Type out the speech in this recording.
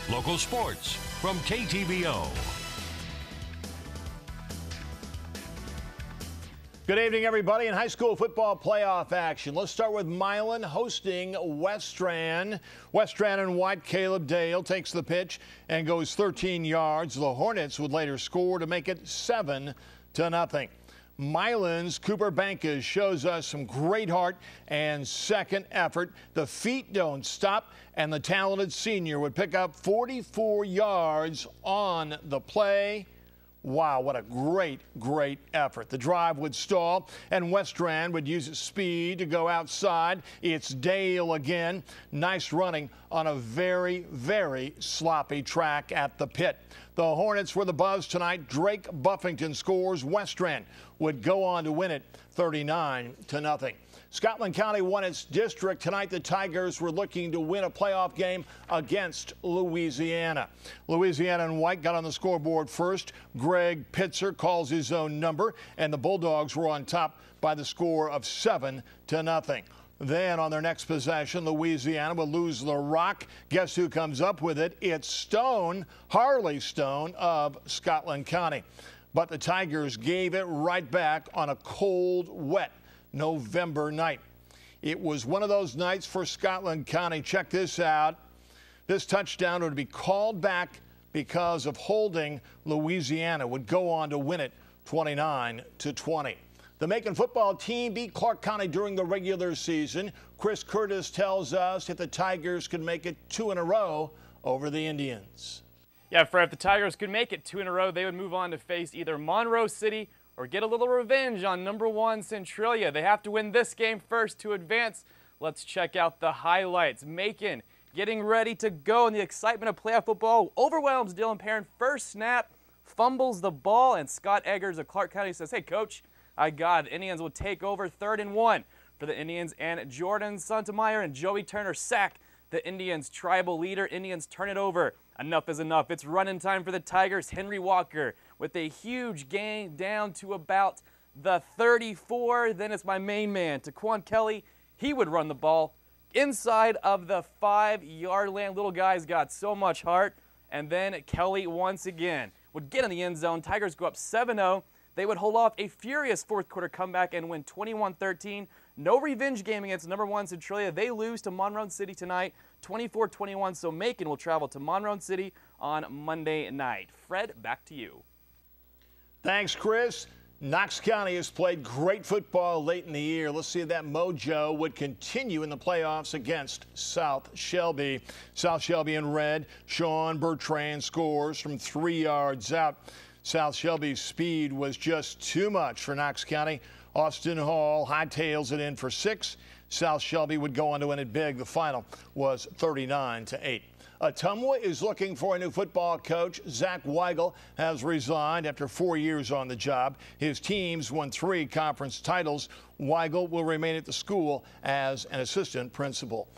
Local sports from KTVO. Good evening, everybody. In high school football playoff action, let's start with Milan hosting Westran. Westran and white, Caleb Dale takes the pitch and goes 13 yards. The Hornets would later score to make it 7-0. Milan's Cooper Bankas shows us some great heart and second effort. The feet don't stop, and the talented senior would pick up 44 yards on the play. Wow, what a great effort. The drive would stall, and Westran would use its speed to go outside. It's Dale again. Nice running on a very sloppy track at the pit. The Hornets were the buzz tonight. Drake Buffington scores. Westran would go on to win it 39-0. Scotland County won its district tonight. The Tigers were looking to win a playoff game against Louisiana. Louisiana and white got on the scoreboard first. Greg Pitzer calls his own number, and the Bulldogs were on top by the score of 7-0. Then on their next possession, Louisiana will lose the rock. Guess who comes up with it? It's Stone, Harley Stone of Scotland County. But the Tigers gave it right back on a cold, wet November night. It was one of those nights for Scotland County. Check this out. This touchdown would be called back because of holding. Louisiana would go on to win it 29-20. The Macon football team beat Clark County during the regular season. Chris Curtis tells us if the Tigers could make it 2 in a row over the Indians. Yeah, Fred, if the Tigers could make it 2 in a row, they would move on to face either Monroe City or get a little revenge on #1 Centralia. They have to win this game first to advance. Let's check out the highlights. Macon getting ready to go, and the excitement of playoff football overwhelms Dylan Perrin. First snap, fumbles the ball, and Scott Eggers of Clark County says, "Hey, Coach, I got it." Indians will take over 3rd and 1 for the Indians, and Jordan Santameyer and Joey Turner sack the Indians' tribal leader. Indians turn it over. Enough is enough. It's running time for the Tigers. Henry Walker with a huge gain down to about the 34. Then it's my main man, Taquan Kelly. He would run the ball inside of the 5-yard line. Little guy's got so much heart. And then Kelly once again would get in the end zone. Tigers go up 7-0. They would hold off a furious fourth quarter comeback and win 21-13. No revenge game against #1 Centralia. They lose to Monroe City tonight, 24-21. So Macon will travel to Monroe City on Monday night. Fred, back to you. Thanks, Chris. Knox County has played great football late in the year. Let's see if that mojo would continue in the playoffs against South Shelby. South Shelby in red. Sean Bertrand scores from 3 yards out. South Shelby's speed was just too much for Knox County. Austin Hall hightails it in for 6. South Shelby would go on to win it big. The final was 39-8. Ottumwa is looking for a new football coach. Zach Weigel has resigned after 4 years on the job. His teams won 3 conference titles. Weigel will remain at the school as an assistant principal.